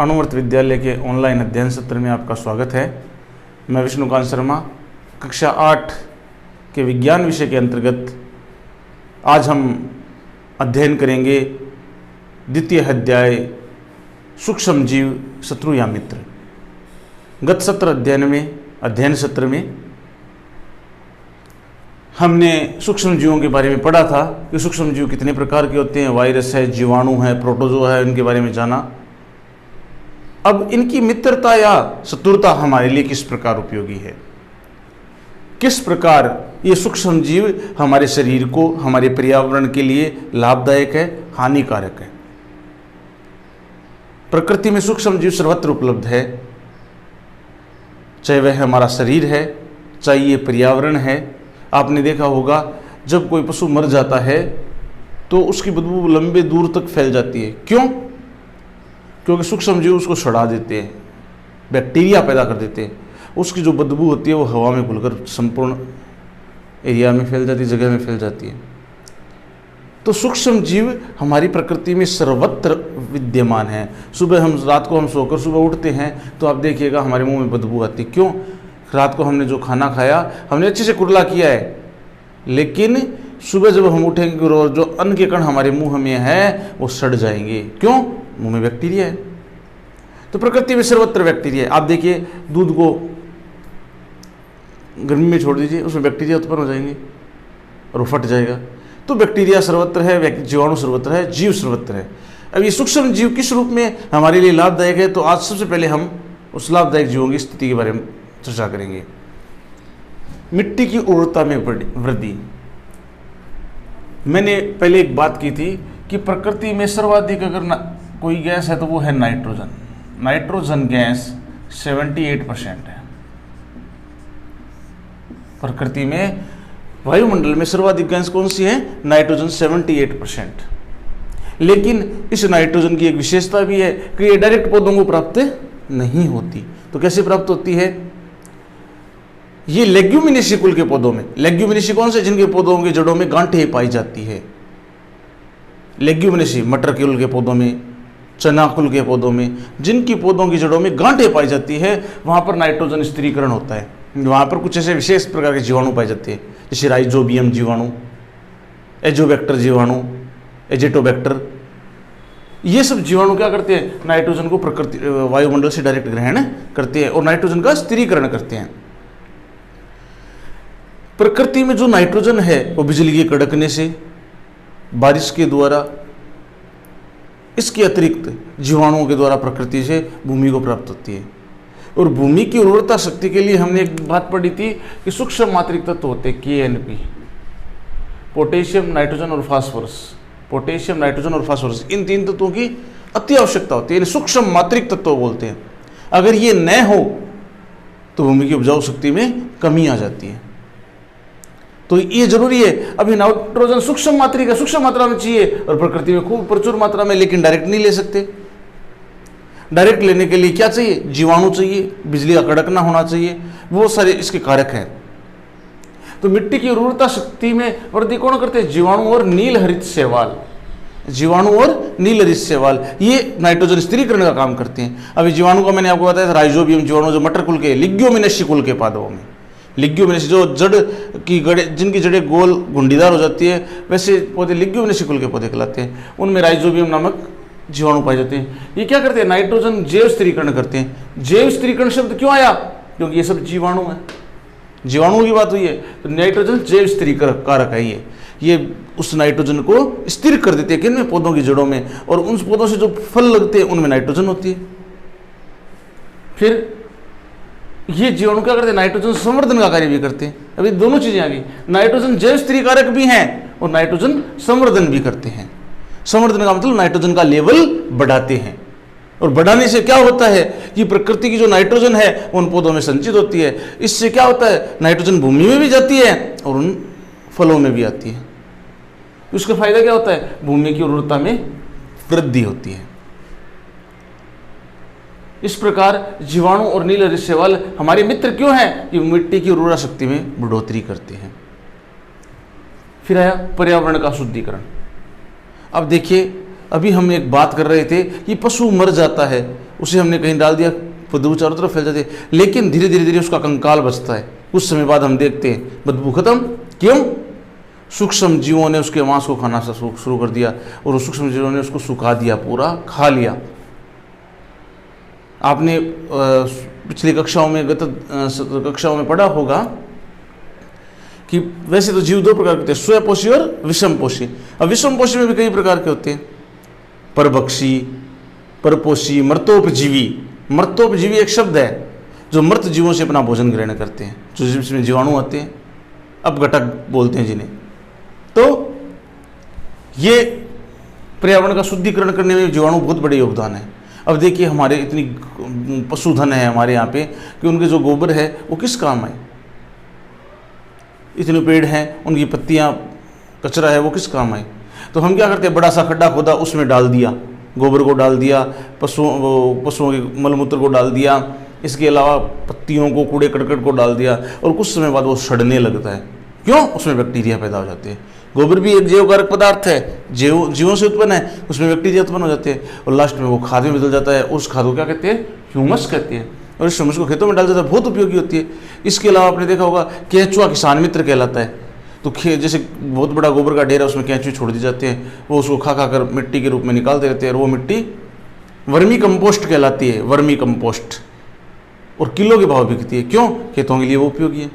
अणुवर्त विद्यालय के ऑनलाइन अध्ययन सत्र में आपका स्वागत है। मैं विष्णुकांत शर्मा, कक्षा 8 के विज्ञान विषय के अंतर्गत आज हम अध्ययन करेंगे द्वितीय अध्याय सूक्ष्म जीव शत्रु या मित्र। गत सत्र अध्ययन सत्र में हमने सूक्ष्म जीवों के बारे में पढ़ा था कि सूक्ष्म जीव कितने प्रकार के होते हैं, वायरस है, जीवाणु है, प्रोटोजोआ है, इनके बारे में जाना। अब इनकी मित्रता या शत्रुता हमारे लिए किस प्रकार उपयोगी है, किस प्रकार ये सूक्ष्म जीव हमारे शरीर को, हमारे पर्यावरण के लिए लाभदायक है, हानिकारक है। प्रकृति में सूक्ष्म जीव सर्वत्र उपलब्ध है, चाहे वह हमारा शरीर है, चाहे ये पर्यावरण है। आपने देखा होगा जब कोई पशु मर जाता है तो उसकी बदबू लंबे दूर तक फैल जाती है। क्यों? क्योंकि सूक्ष्म जीव उसको सड़ा देते हैं, बैक्टीरिया पैदा कर देते हैं। उसकी जो बदबू होती है वो हवा में घुलकर संपूर्ण एरिया में फैल जाती है, जगह में फैल जाती है। तो सूक्ष्म जीव हमारी प्रकृति में सर्वत्र विद्यमान है। रात को हम सोकर सुबह उठते हैं तो आप देखिएगा हमारे मुंह में बदबू आती है। क्यों? रात को हमने जो खाना खाया हमने अच्छे से कुरला किया है, लेकिन सुबह जब हम उठेंगे और जो अन्न के कण हमारे मुंह में है वो सड़ जाएंगे। क्यों? मुंह में बैक्टीरिया है। तो प्रकृति में सर्वत्र बैक्टीरिया है। आप देखिए दूध को गर्मी में छोड़ दीजिए, उसमें बैक्टीरिया उत्पन्न हो जाएंगे और वो फट जाएगा। तो बैक्टीरिया सर्वत्र है, जीवाणु सर्वत्र है, जीव सर्वत्र है। अब ये सूक्ष्म जीव किस रूप में हमारे लिए लाभदायक है, तो आज सबसे पहले हम उस लाभदायक जीवों की स्थिति के बारे में चर्चा करेंगे। मिट्टी की उर्वरता में वृद्धि। मैंने पहले एक बात की थी कि प्रकृति में सर्वाधिक अगर कोई गैस है तो वो है नाइट्रोजन। नाइट्रोजन गैस 78% है। प्रकृति में वायुमंडल में सर्वाधिक गैस कौन सी है? नाइट्रोजन 78%। लेकिन इस नाइट्रोजन की एक विशेषता भी है कि ये डायरेक्ट पौधों को प्राप्त नहीं होती। तो कैसे प्राप्त होती है? ये लेग्यूमिनेसी कुल के पौधों में। लेग्यूमिनेसी कौन से? जिनके पौधों की जड़ों में गांठें पाई जाती है। लेग्यूमिनेसी मटर कुल के पौधों में, चना कुल के पौधों में, जिनकी पौधों की जड़ों में गांठें पाई जाती है, वहां पर नाइट्रोजन स्थिरीकरण होता है। वहां पर कुछ ऐसे विशेष प्रकार के जीवाणु पाए जाते हैं, जैसे राइजोबियम जीवाणु, एजोबैक्टर जीवाणु, एजेटोबैक्टर। ये सब जीवाणु क्या करते हैं? नाइट्रोजन को प्रकृति वायुमंडल से डायरेक्ट ग्रहण करते हैं और नाइट्रोजन का स्थिरीकरण करते हैं। प्रकृति में जो नाइट्रोजन है वो बिजली के कड़कने से, बारिश के द्वारा, इसके अतिरिक्त जीवाणुओं के द्वारा प्रकृति से भूमि को प्राप्त होती है। और भूमि की उर्वरता शक्ति के लिए हमने एक बात पढ़ी थी कि सूक्ष्म मात्रिक तत्व होते हैं KNP, पोटेशियम, नाइट्रोजन और फास्फोरस। पोटेशियम, नाइट्रोजन और फास्फोरस, इन 3 तत्वों की अति आवश्यकता होती है, सूक्ष्म मात्रिक तत्व बोलते हैं। अगर ये न हो तो भूमि की उपजाऊ शक्ति में कमी आ जाती है। तो ये जरूरी है। अभी नाइट्रोजन सूक्ष्म मात्रा में चाहिए और प्रकृति में खूब प्रचुर मात्रा में, लेकिन डायरेक्ट नहीं ले सकते। डायरेक्ट लेने के लिए क्या चाहिए? जीवाणु चाहिए, बिजली का कड़कना होना चाहिए, वो सारे इसके कारक हैं। तो मिट्टी की उर्वरता शक्ति में वृद्धि कौन करते हैं? जीवाणु और नील हरित शैवाल। जीवाणु और नील हरित शैवाल ये नाइट्रोजन स्थिरीकरण का काम करते हैं। अभी जीवाणु का मैंने आपको बताया था, राइजोबियम जीवाणु जो मटर कुल के, लिग्यूमिनेसी कुल के पौधों में, लिग्यूमिनेसी जो जड़ की जिनकी जड़ें गोल घुंडीदार हो जाती है, वैसे पौधे लिग्यूमिनेसी कुल के पौधे कहलाते हैं। उनमें राइजोबियम नामक जीवाणु पाए जाते हैं। ये क्या करते हैं? नाइट्रोजन जैव स्थिरीकरण करते हैं। जैव स्थिरीकरण शब्द क्यों आया? क्योंकि ये सब जीवाणु है, जीवाणुओं की बात हुई है। तो नाइट्रोजन जैव स्थिरीकरण कारक है। ये उस नाइट्रोजन को स्थिर कर देते हैं किन पौधों की जड़ों में, और उन पौधों से जो फल लगते हैं उनमें नाइट्रोजन होती है। फिर ये जीवाणु क्या करते हैं? नाइट्रोजन संवर्धन का कार्य भी करते हैं। अभी दोनों चीजें आ गई, नाइट्रोजन जैव स्थिरीकारक भी हैं और नाइट्रोजन संवर्धन भी करते हैं। संवर्धन का मतलब नाइट्रोजन का लेवल बढ़ाते हैं, और बढ़ाने से क्या होता है कि प्रकृति की जो नाइट्रोजन है उन पौधों में संचित होती है। इससे क्या होता है? नाइट्रोजन भूमि में भी जाती है और उन फलों में भी आती है। उसका फायदा क्या होता है? भूमि की उर्वरता में वृद्धि होती है। इस प्रकार जीवाणु और नील हरित शैवाल हमारे मित्र क्यों हैं? कि मिट्टी की उर्वरा शक्ति में बढ़ोतरी करते हैं। फिर आया पर्यावरण का शुद्धिकरण। अब देखिए, अभी हम एक बात कर रहे थे कि पशु मर जाता है, उसे हमने कहीं डाल दिया, बदबू चारों तरफ फैल जाती है, लेकिन धीरे धीरे धीरे उसका कंकाल बचता है। कुछ समय बाद हम देखते हैं बदबू खत्म। क्यों? सूक्ष्म जीवों ने उसके मांस को खाना शुरू कर दिया और उस सूक्ष्म जीवों ने उसको सुखा दिया, पूरा खा लिया। आपने पिछली कक्षाओं में, गत कक्षाओं में पढ़ा होगा कि वैसे तो जीव दो प्रकार के होते हैं, स्वयंपोषी और विषमपोषी। अब विषमपोषी में भी कई प्रकार के होते हैं, परभक्षी, परपोषी, मर्तोपजीवी। मर्तोपजीवी एक शब्द है जो मृत जीवों से अपना भोजन ग्रहण करते हैं, जो जिसमें जीवाणु आते हैं, अपघटक बोलते हैं जिन्हें। तो ये पर्यावरण का शुद्धिकरण करने में जीवाणु बहुत बड़े योगदान है। अब देखिए हमारे इतनी पशुधन है हमारे यहाँ पे कि उनके जो गोबर है वो किस काम आए। इतने पेड़ हैं, उनकी पत्तियाँ, कचरा है, वो किस काम आए। तो हम क्या करते हैं, बड़ा सा खड्डा खोदा, उसमें डाल दिया, गोबर को डाल दिया, पशुओं के मलमूत्र को डाल दिया, इसके अलावा पत्तियों को, कूड़े करकट को डाल दिया, और कुछ समय बाद वो सड़ने लगता है। क्यों? उसमें बैक्टीरिया पैदा हो जाते हैं। गोबर भी एक जैवकारक पदार्थ है, जीवों से उत्पन्न है, उसमें बैक्टीरिया उत्पन्न हो जाते हैं और लास्ट में वो खाद में बदल जाता है। उस खाद को क्या कहते हैं? ह्यूमस कहते हैं। और इस ह्यूमस को खेतों में डाल जाता है, बहुत उपयोगी होती है। इसके अलावा आपने देखा होगा केंचुआ किसान मित्र कहलाता है। तो जैसे बहुत बड़ा गोबर का ढेर है, उसमें केंचुए छोड़ दिए जाते हैं, वो उसको खा खा कर मिट्टी के रूप में निकालते रहते हैं, और वो मिट्टी वर्मी कंपोस्ट कहलाती है, वर्मी कंपोस्ट, और किलो के भाव बिकती है। क्यों? खेतों के लिए वो उपयोगी है।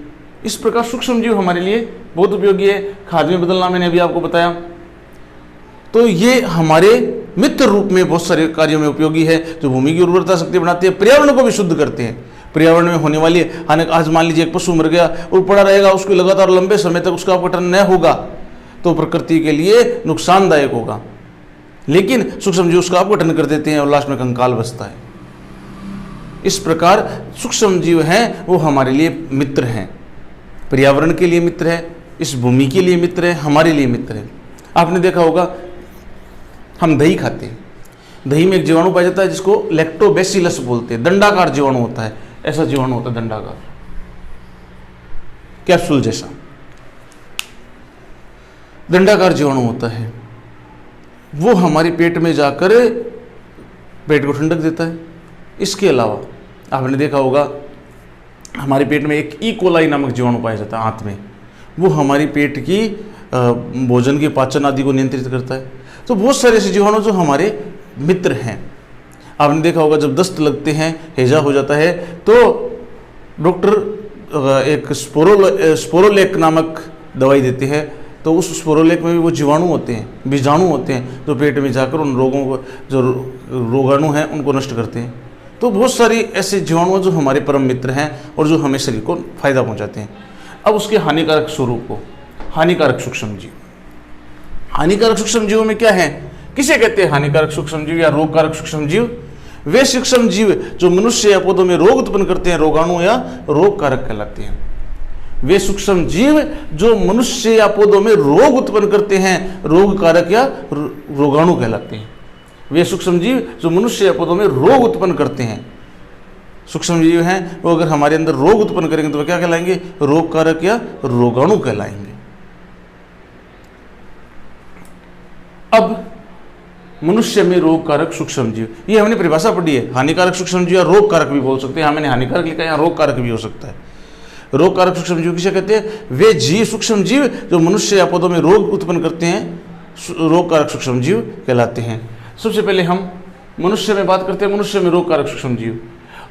इस प्रकार सूक्ष्म जीव हमारे लिए बहुत उपयोगी है। खाद में बदलना मैंने अभी आपको बताया। तो ये हमारे मित्र रूप में बहुत सारे कार्यों में उपयोगी है, जो भूमि की उर्वरता शक्ति बढ़ाते हैं, पर्यावरण को भी शुद्ध करते हैं। पर्यावरण में होने वाली हानि, आज मान लीजिए एक पशु मर गया और पड़ा रहेगा, उसको लगातार लंबे समय तक उसका अपघटन न होगा तो प्रकृति के लिए नुकसानदायक होगा। लेकिन सूक्ष्म जीव उसका अपघटन कर देते हैं और लास्ट में कंकाल बचता है। इस प्रकार सूक्ष्म जीव हैं वो हमारे लिए मित्र हैं, पर्यावरण के लिए मित्र है, इस भूमि के लिए मित्र है, हमारे लिए मित्र है। आपने देखा होगा हम दही खाते हैं, दही में एक जीवाणु पाया जाता है जिसको लैक्टोबैसिलस बोलते हैं। दंडाकार जीवाणु होता है, ऐसा जीवाणु होता है दंडाकार, कैप्सूल जैसा दंडाकार जीवाणु होता है। वो हमारे पेट में जाकर पेट को ठंडक देता है। इसके अलावा आपने देखा होगा हमारे पेट में एक ई कोलाई नामक जीवाणु पाया जाता है आंत में, वो हमारी पेट की भोजन के पाचन आदि को नियंत्रित करता है। तो बहुत सारे ऐसे जीवाणु जो हमारे मित्र हैं। आपने देखा होगा जब दस्त लगते हैं, हैजा हो जाता है, तो डॉक्टर एक स्पोरोलेक नामक दवाई देते हैं। तो उस स्पोरोलेक में भी वो जीवाणु होते हैं, बीजाणु होते हैं, जो पेट में जाकर उन रोगों को, जो रोगाणु हैं उनको नष्ट करते हैं। तो बहुत सारी ऐसे जीवाणु जो हमारे परम मित्र हैं और जो हमें शरीर को फायदा पहुंचाते हैं। अब उसके हानिकारक स्वरूप को, हानिकारक सूक्ष्म जीव। हानिकारक सूक्ष्म जीवों में क्या है, किसे कहते हैं हानिकारक सूक्ष्म जीव या रोगकारक सूक्ष्म जीव? वे सूक्ष्म जीव जो मनुष्य या पौधों में रोग उत्पन्न करते हैं, रोगाणु या रोगकारक कहलाते हैं। वे सूक्ष्म जीव जो मनुष्य या पौधों में रोग उत्पन्न करते हैं, रोगकारक या रोगाणु कहलाते हैं। वे सूक्ष्म जीव जो मनुष्य या पौधों में रोग उत्पन्न करते हैं, सूक्ष्म जीव हैं वो अगर हमारे अंदर रोग उत्पन्न करेंगे तो क्या कहलाएंगे? रोगकारक या रोगाणु कहलाएंगे। अब मनुष्य में रोगकारक सूक्ष्म जीव, ये हमने परिभाषा पढ़ी है। हानिकारक सूक्ष्म जीव या रोगकारक भी बोल सकते हैं, मैंने हानिकारक लिखा है, यहाँ रोगकारक भी हो सकता है। रोगकारक सूक्ष्म जीव किसे कहते हैं? वे जीव, सूक्ष्म जीव जो मनुष्य या पौधों में रोग उत्पन्न करते हैं, रोगकारक सूक्ष्म जीव कहलाते हैं। सबसे पहले हम मनुष्य में बात करते हैं। मनुष्य में रोगकारक सूक्ष्म जीव,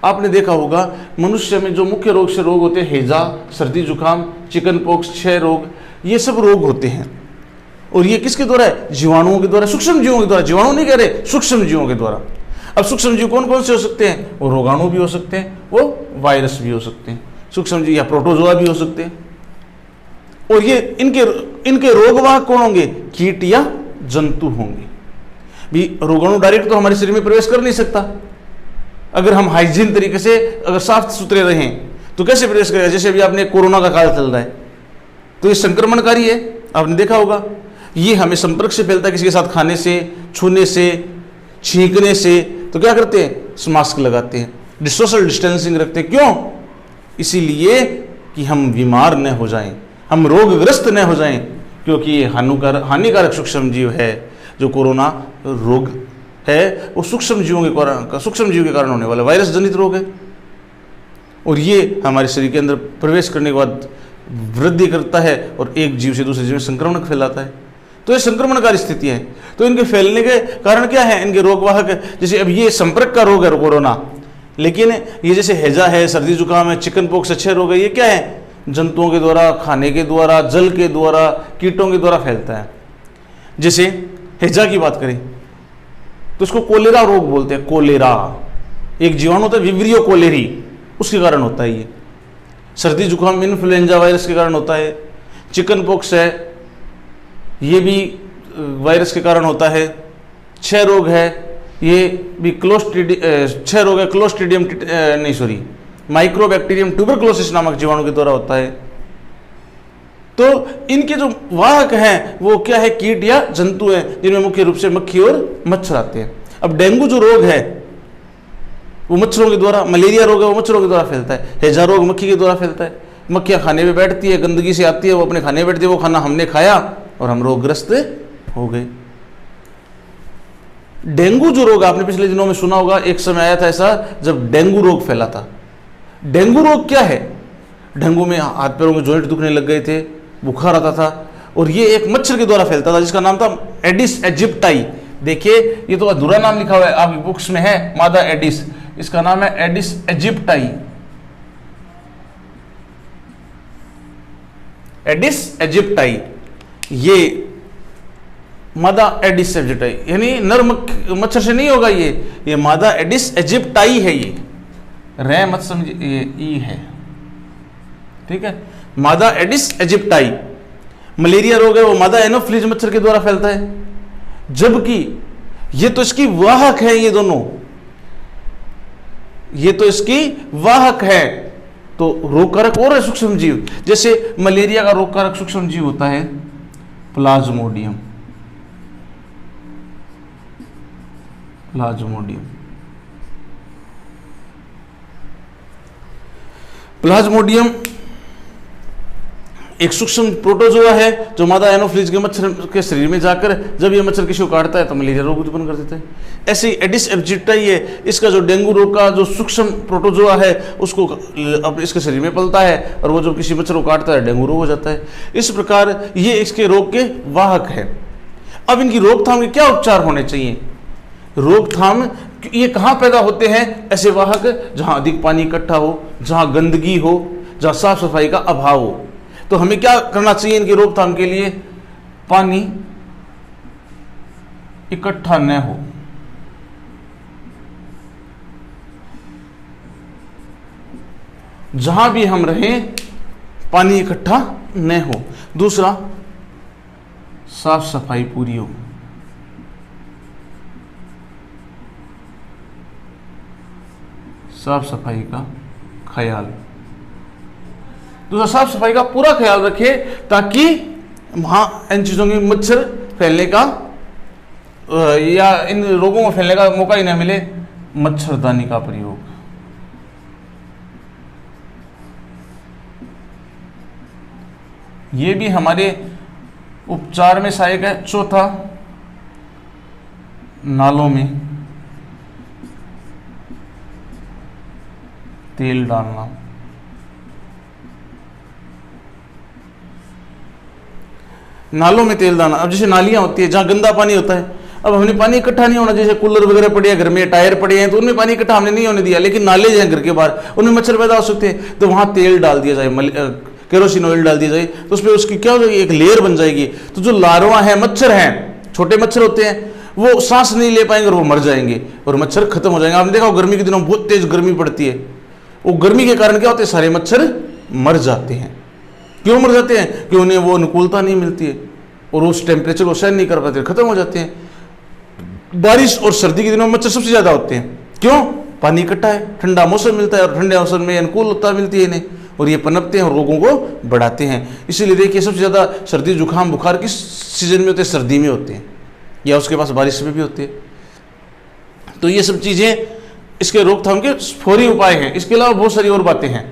आपने देखा होगा मनुष्य में जो मुख्य रोग से रोग होते हैं, हैजा, सर्दी जुकाम, चिकन पॉक्स, क्षय रोग, ये सब रोग होते हैं। और ये किसके द्वारा है? जीवाणुओं के द्वारा, सूक्ष्म जीवों के द्वारा। जीवाणु नहीं कह रहे, सूक्ष्म जीवों के द्वारा। अब सूक्ष्म जीव कौन कौन से हो सकते हैं? वो रोगाणु भी हो सकते हैं, वो वायरस भी हो सकते हैं, सूक्ष्म जीव या प्रोटोजोआ भी हो सकते हैं। और ये इनके रोगवाहक कौन होंगे? कीट या जंतु होंगे। भी रोगाणु डायरेक्ट तो हमारे शरीर में प्रवेश कर नहीं सकता। अगर हम हाइजीन तरीके से, अगर साफ सुथरे रहें तो कैसे प्रवेश करेगा? जैसे अभी आपने कोरोना का काल चल रहा है, तो ये संक्रमणकारी है, आपने देखा होगा। ये हमें संपर्क से फैलता है, किसी के साथ खाने से, छूने से, छींकने से। तो क्या करते हैं? मास्क लगाते हैं, सोशल डिस्टेंसिंग रखते हैं। क्यों? इसीलिए कि हम बीमार न हो जाएं, हम रोगग्रस्त न हो जाएं, क्योंकि ये हानिकारक सूक्ष्म जीव है जो कोरोना रोग है वो सूक्ष्म जीवों के कारण होने वाला वायरस जनित रोग है, और ये हमारे शरीर के अंदर प्रवेश करने के बाद वृद्धि करता है और एक जीव से दूसरे जीव में संक्रमण फैलाता है। तो ये संक्रमणकारी स्थितियां हैं। तो इनके फैलने के कारण क्या है, इनके रोगवाहक, जैसे अब ये संपर्क का रोग है कोरोना, लेकिन ये जैसे हैजा है, सर्दी जुकाम है, चिकन पॉक्स, अच्छे रोग है, ये क्या है, जंतुओं के द्वारा, खाने के द्वारा, जल के द्वारा, कीटों के द्वारा फैलता है। जैसे हैजा की बात करें तो उसको कोलेरा रोग बोलते हैं। कोलेरा एक जीवाणु होता है विब्रियो कोलेरी, उसके कारण होता है ये। सर्दी जुकाम इन्फ्लुएंजा वायरस के कारण होता है। चिकन पॉक्स है, ये भी वायरस के कारण होता है। क्षय रोग है, ये भी क्षय रोग है, क्लोस्ट्रीडियम माइक्रोबैक्टीरियम ट्यूबरकुलोसिस नामक जीवाणु के द्वारा होता है। तो इनके जो वाहक हैं वो क्या है, कीट या जंतु हैं, जिनमें मुख्य रूप से मक्खी और मच्छर आते हैं। अब डेंगू जो रोग है वो मच्छरों के द्वारा, मलेरिया रोग है वो मच्छरों के द्वारा फैलता है, हैजा रोग मक्खी के द्वारा फैलता है। मक्खियां खाने पे बैठती है, गंदगी से आती है, वो अपने खाने पे बैठती है, वो खाना हमने खाया और हम रोगग्रस्त हो गए। डेंगू जो रोग आपने पिछले दिनों में सुना होगा, एक समय आया था ऐसा जब डेंगू रोग फैला था। डेंगू रोग क्या है, डेंगू में हाथ पैरों में जॉइंट दुखने लग गए थे, बुखार आता था, और ये एक मच्छर के द्वारा फैलता था जिसका नाम था एडिस इजिप्टाई। देखिए ये तो अधूरा नाम लिखा हुआ है आपकी बुक्स में है, मादा एडिस, इसका नाम है एडिस इजिप्टाई। एडिस इजिप्टाई, ये मादा एडिस इजिप्टाई, यानी नर मच्छर से नहीं होगा ये मादा एडिस इजिप्टाई है। ये रे मत समझिए, ये ई है, ठीक है। मादा एडिस इजिप्टाई। मलेरिया रोग है वो मादा एनोफ्लीज मच्छर के द्वारा फैलता है, जबकि ये तो इसकी वाहक है, ये दोनों ये तो इसकी वाहक है। तो रोगकारक और है सूक्ष्म जीव, जैसे मलेरिया का रोगकारक सूक्ष्म जीव होता है प्लाज्मोडियम। प्लाज्मोडियम एक सूक्ष्म प्रोटोजोआ है जो मादा एनोफ्लीज के मच्छर के शरीर में जाकर जब ये मच्छर किसी को काटता है तो मलेरिया रोग उत्पन्न कर देता है। ऐसे ही एडिस इजिप्टाई है, इसका जो डेंगू रोग का जो सूक्ष्म प्रोटोजोआ है उसको अब इसके शरीर में पलता है और वो जब किसी मच्छर को काटता है डेंगू रोग हो जाता है। इस प्रकार ये इसके रोग के वाहक है। अब इनकी रोकथाम के क्या उपचार होने चाहिए? रोकथाम, ये कहाँ पैदा होते हैं ऐसे वाहक? जहाँ अधिक पानी इकट्ठा हो, जहाँ गंदगी हो, जहाँ साफ सफाई का अभाव हो। तो हमें क्या करना चाहिए इनकी रोकथाम के लिए? पानी इकट्ठा न हो, जहां भी हम रहें पानी इकट्ठा न हो। दूसरा, साफ सफाई पूरी हो। साफ सफाई का ख्याल, दूसरा साफ सफाई का पूरा ख्याल रखें ताकि वहां इन चीजों की मच्छर फैलने का या इन रोगों को फैलने का मौका ही ना मिले। मच्छरदानी का प्रयोग, ये भी हमारे उपचार में सहायक है। चौथा, नालों में तेल डालना। नालों में तेल डालना, अब जैसे नालियां होती है जहां गंदा पानी होता है, अब हमने पानी इकट्ठा नहीं होना, जैसे कूलर वगैरह पड़े हैं घर में, टायर पड़े हैं, तो उनमें पानी इकट्ठा हमने नहीं होने दिया, लेकिन नाले जो हैं घर के बाहर उनमें मच्छर पैदा हो सकते हैं, तो वहां तेल डाल दिया जाए, केरोसिन ऑयल डाल दिया जाए, तो उसमें उसकी क्या हो जाएगी, एक लेयर बन जाएगी। तो जो लार्वा है, मच्छर हैं, छोटे मच्छर होते हैं, वो सांस नहीं ले पाएंगे और वो मर जाएंगे और मच्छर खत्म हो जाएंगे। आपने देखा गर्मी के दिनों बहुत तेज गर्मी पड़ती है, वो गर्मी के कारण क्या होते हैं, सारे मच्छर मर जाते हैं। क्यों मर जाते हैं? क्योंकि उन्हें वो अनुकूलता नहीं मिलती है और उस टेम्परेचर को सहन नहीं कर पाते, खत्म हो जाते हैं। बारिश और सर्दी के दिनों में मच्छर सबसे ज्यादा होते हैं। क्यों? पानी इकट्ठा है, ठंडा मौसम मिलता है और ठंडे मौसम में अनुकूलता मिलती है इन्हें और ये पनपते हैं और रोगों को बढ़ाते हैं। इसीलिए देखिए सबसे ज्यादा सर्दी जुकाम बुखार किस सीजन में होते हैं? सर्दी में होते हैं, या उसके पास बारिश में भी होती है। तो ये सब चीजें इसके रोकथाम के फौरी उपाय हैं। इसके अलावा बहुत सारी और बातें हैं,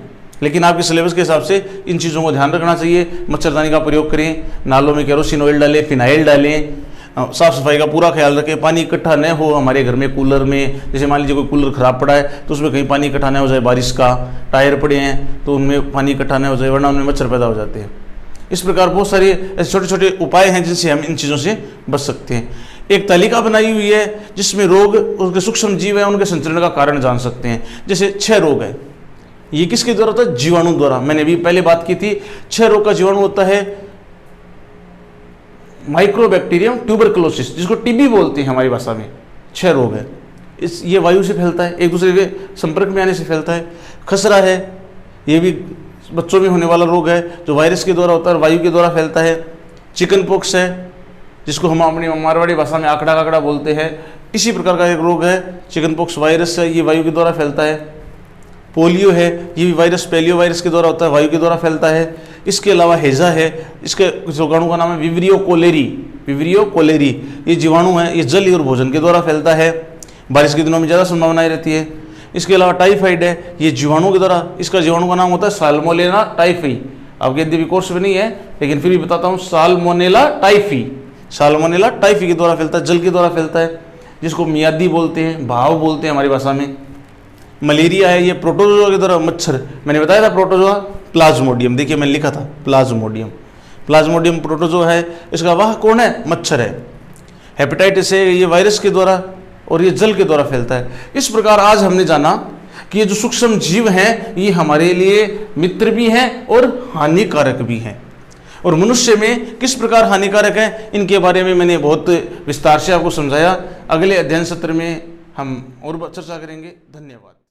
लेकिन आपके सिलेबस के हिसाब से इन चीज़ों को ध्यान रखना चाहिए। मच्छरदानी का प्रयोग करें, नालों में केरोसिन ऑयल डालें, फिनाइल डालें, साफ सफाई का पूरा ख्याल रखें, पानी इकट्ठा न हो हमारे घर में, कूलर में। जैसे मान लीजिए कोई कूलर ख़राब पड़ा है तो उसमें कहीं पानी इकट्ठा न हो जाए, बारिश का टायर पड़े हैं तो उनमें पानी इकट्ठा न हो जाए, वरना उनमें मच्छर पैदा हो जाते हैं। इस प्रकार बहुत सारे ऐसे छोटे छोटे उपाय हैं जिनसे हम इन चीज़ों से बच सकते हैं। एक तालिका बनाई हुई है जिसमें रोग, उनके सूक्ष्म जीव हैं, उनके संचरण का कारण जान सकते हैं। जैसे 6 रोग है, ये किसके द्वारा होता है? जीवाणु द्वारा। मैंने भी पहले बात की थी, 6 रोग का जीवाणु होता है माइक्रोबैक्टीरियम ट्यूबरकुलोसिस, जिसको टीबी बोलते हैं हमारी भाषा में। 6 रोग है, ये वायु से फैलता है, एक दूसरे के संपर्क में आने से फैलता है। खसरा है, ये भी बच्चों में होने वाला रोग है जो वायरस के द्वारा होता है, वायु के द्वारा फैलता है। चिकन पॉक्स है, जिसको हम अपनी मारवाड़ी भाषा में आकड़ा काकड़ा बोलते हैं, इसी प्रकार का एक रोग है। चिकन पॉक्स वायरस है, ये वायु के द्वारा फैलता है। पोलियो है, ये भी वायरस पेलियो वायरस के द्वारा होता है, वायु के द्वारा फैलता है। इसके अलावा हैजा है, इसके जीवाणु का नाम है विब्रियो कोलेरी। विब्रियो कोलेरी ये जीवाणु है, ये जल और भोजन के द्वारा फैलता है, बारिश के दिनों में ज़्यादा संभावनाएं रहती है। इसके अलावा टाइफाइड है, ये जीवाणु के द्वारा, इसका जीवाणु का नाम होता है साल्मोनेला टाइफी। आपके यद्यपि कोर्स में नहीं है लेकिन फिर भी बताता हूँ, साल्मोनेला टाइफी। साल्मोनेला टाइफी के द्वारा फैलता है, जल के द्वारा फैलता है, जिसको मियादी बोलते हैं, भाव बोलते हैं हमारी भाषा में। मलेरिया है, ये प्रोटोजोआ के द्वारा, मच्छर, मैंने बताया था प्रोटोजोआ प्लाज्मोडियम, देखिए मैंने लिखा था प्लाज्मोडियम। प्लाज्मोडियम प्रोटोजोआ है, इसका वाह कौन है? मच्छर है। हेपेटाइटिस है, ये वायरस के द्वारा और ये जल के द्वारा फैलता है। इस प्रकार आज हमने जाना कि ये जो सूक्ष्म जीव हैं ये हमारे लिए मित्र भी हैं और हानिकारक भी हैं, और मनुष्य में किस प्रकार हानिकारक है इनके बारे में मैंने बहुत विस्तार से आपको समझाया। अगले अध्ययन सत्र में हम और चर्चा करेंगे। धन्यवाद।